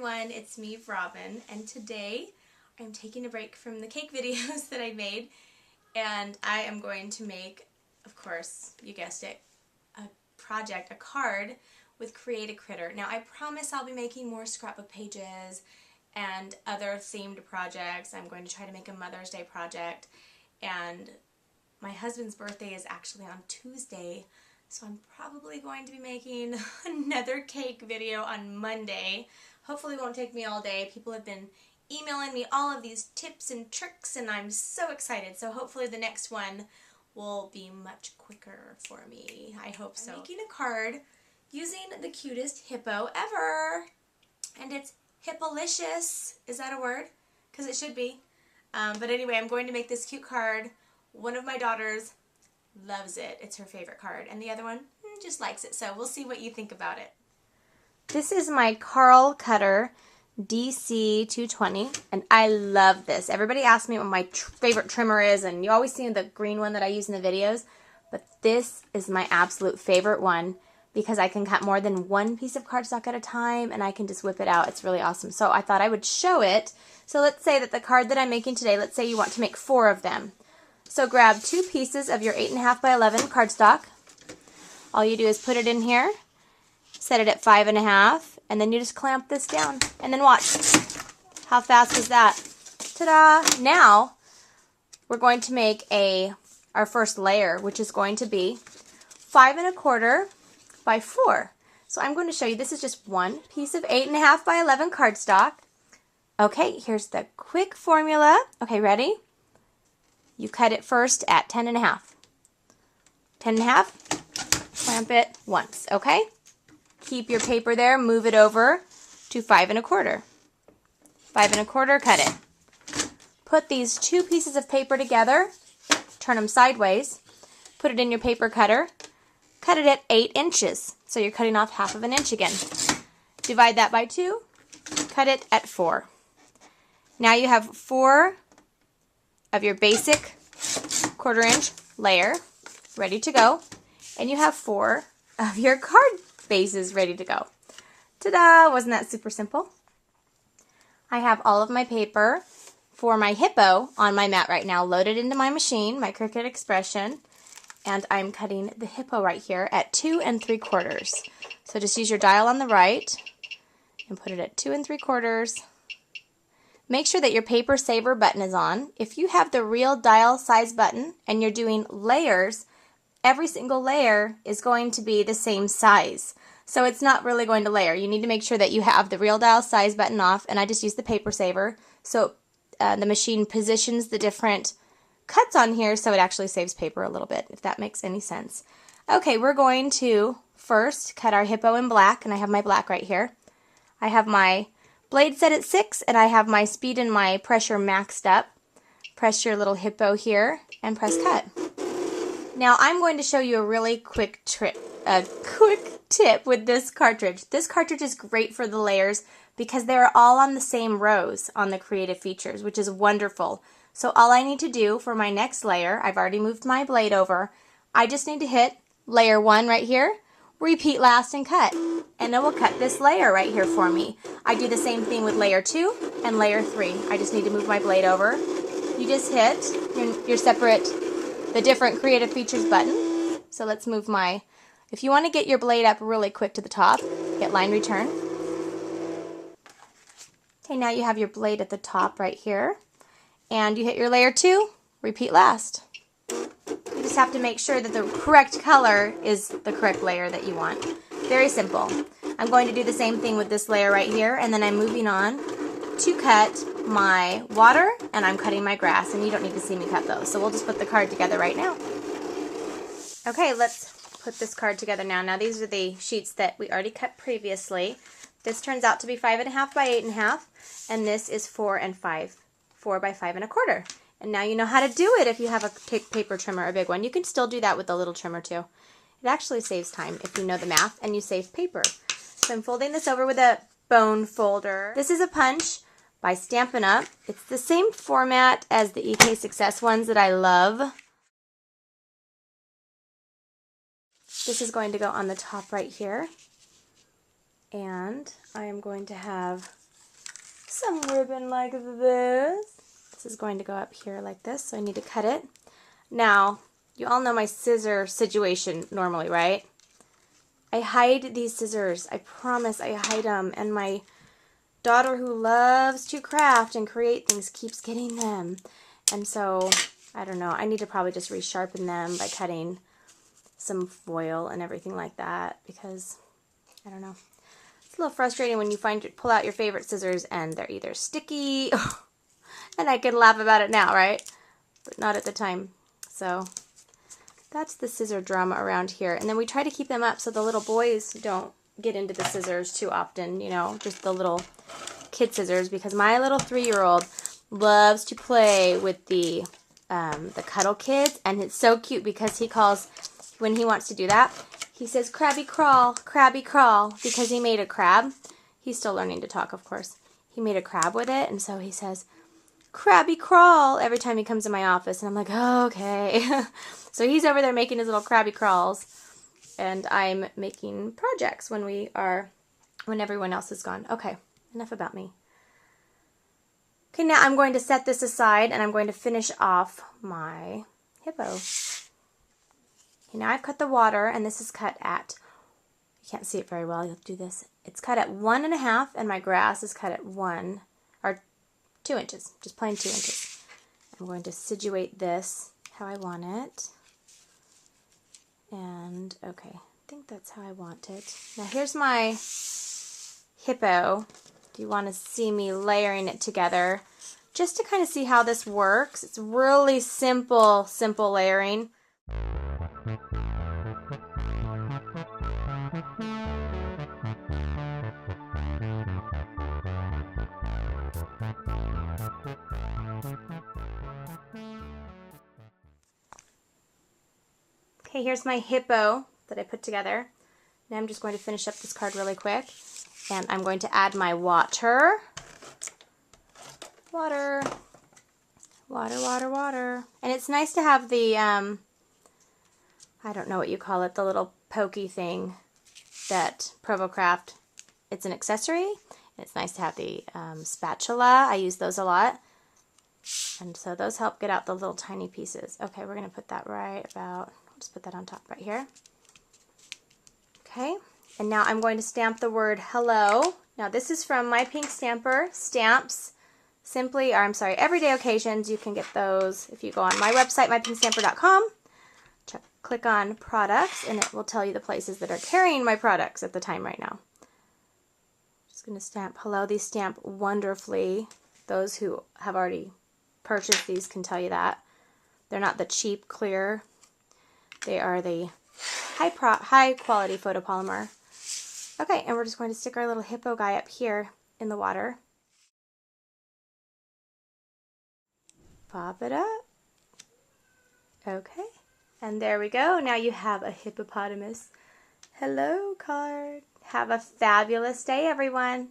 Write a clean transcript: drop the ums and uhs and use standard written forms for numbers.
everyone, it's me, Robin, and today I'm taking a break from the cake videos that I made, and I am going to make, of course, you guessed it, a card with Create a Critter. Now I promise I'll be making more scrapbook pages and other themed projects. I'm going to try to make a Mother's Day project, and my husband's birthday is actually on Tuesday, so I'm probably going to be making another cake video on Monday. Hopefully it won't take me all day. People have been emailing me all of these tips and tricks, and I'm so excited. So hopefully the next one will be much quicker for me. I hope so. I'm making a card using the cutest hippo ever. And it's Hippo-licious. Is that a word? Because it should be. But anyway, I'm going to make this cute card. One of my daughters loves it. It's her favorite card. And the other one just likes it. So we'll see what you think about it. This is my Carl Cutter DC220, and I love this. Everybody asks me what my favorite trimmer is, and you always see the green one that I use in the videos, but this is my absolute favorite one because I can cut more than one piece of cardstock at a time, and I can just whip it out. It's really awesome. So I thought I would show it. So let's say that the card that I'm making today, let's say you want to make 4 of them. So grab 2 pieces of your 8.5 by 11 cardstock. All you do is put it in here, set it at 5.5, and then you just clamp this down. And then watch. How fast was that? Ta-da! Now, we're going to make our first layer, which is going to be 5.25 by 4. So I'm going to show you, this is just one piece of 8.5 by 11 cardstock. Okay, here's the quick formula. Okay, ready? You cut it first at 10.5. 10.5, clamp it once, okay? Keep your paper there, move it over to 5.25. 5.25, cut it. Put these 2 pieces of paper together, turn them sideways, put it in your paper cutter, cut it at 8 inches. So you're cutting off 1/2 inch again. Divide that by 2, cut it at 4. Now you have 4 of your basic 1/4 inch layer ready to go, and you have 4 of your card bases ready to go. Ta-da! Wasn't that super simple? I have all of my paper for my hippo on my mat right now, loaded into my machine, my Cricut Expression, and I'm cutting the hippo right here at 2 3/4. So just use your dial on the right and put it at 2 3/4. Make sure that your paper saver button is on. If you have the real dial size button and you're doing layers, every single layer is going to be the same size. So it's not really going to layer. You need to make sure that you have the real dial size button off, and I just use the paper saver. So the machine positions the different cuts on here so it actually saves paper a little bit, if that makes any sense. Okay, we're going to first cut our hippo in black, and I have my black right here. I have my blade set at 6, and I have my speed and my pressure maxed up. Press your little hippo here and press cut. Now I'm going to show you a really quick tip with this cartridge. This cartridge is great for the layers because they're all on the same rows on the creative features, which is wonderful. So all I need to do for my next layer, I've already moved my blade over, I just need to hit layer 1 right here, repeat last and cut. And it will cut this layer right here for me. I do the same thing with layer 2 and layer 3. I just need to move my blade over. You just hit the different creative features button. So let's move if you want to get your blade up really quick to the top, hit line return. Okay, now you have your blade at the top right here. And you hit your layer 2, repeat last. You just have to make sure that the correct color is the correct layer that you want. Very simple. I'm going to do the same thing with this layer right here, and then I'm moving on to cut my water, and I'm cutting my grass, and you don't need to see me cut those. So we'll just put the card together right now. Okay, let's put this card together now. Now these are the sheets that we already cut previously. This turns out to be 5.5 by 8.5, and this is 4 by 5.25. And now you know how to do it if you have a paper trimmer, a big one. You can still do that with a little trimmer too. It actually saves time if you know the math and you save paper. So I'm folding this over with a bone folder. This is a punch by Stampin' Up. It's the same format as the EK Success ones that I love. This is going to go on the top right here. And I am going to have some ribbon like this. This is going to go up here like this, so I need to cut it. Now, you all know my scissor situation normally, right? I hide these scissors. I promise I hide them. And my daughter, who loves to craft and create things, keeps getting them. And so, I don't know. I need to probably just resharpen them by cutting some foil and everything like that, because, I don't know. It's a little frustrating when you pull out your favorite scissors and they're either sticky, and I can laugh about it now, right? But not at the time. So that's the scissor drama around here. And then we try to keep them up so the little boys don't get into the scissors too often, you know, just the little kid scissors, because my little 3-year-old loves to play with the Cuddle Kids, and it's so cute because he calls, when he wants to do that, he says, crabby crawl, because he made a crab. He's still learning to talk, of course. He made a crab with it, and so he says, crabby crawl, every time he comes in my office, and I'm like, oh, okay. So he's over there making his little crabby crawls, and I'm making projects when everyone else is gone. Okay, enough about me. Okay, now I'm going to set this aside, and I'm going to finish off my hippo. Okay, now I've cut the water, and this is cut at, you can't see it very well, you'll do this. It's cut at 1.5, and my grass is cut at 2 inches, just plain 2 inches. I'm going to situate this how I want it. And, okay, I think that's how I want it. Now here's my hippo. Do you want to see me layering it together? Just to kind of see how this works. It's really simple layering. Okay, here's my hippo that I put together. Now I'm just going to finish up this card really quick. And I'm going to add my water. Water. And it's nice to have the, I don't know what you call it, the little pokey thing that Provocraft, it's an accessory. It's nice to have the spatula. I use those a lot. And so those help get out the little tiny pieces. Okay, we're going to put that right about, I'll just put that on top right here. Okay, and now I'm going to stamp the word hello. Now this is from My Pink Stamper Stamps. Everyday occasions. You can get those if you go on my website, mypinkstamper.com. Click on products, and it will tell you the places that are carrying my products at the time right now. Just going to stamp hello. These stamp wonderfully. Those who have already purchased these can tell you that. They're not the cheap clear. They are the high quality photopolymer. Okay, and we're just going to stick our little hippo guy up here in the water. Pop it up. Okay, and there we go. Now you have a hippopotamus hello card. Have a fabulous day, everyone.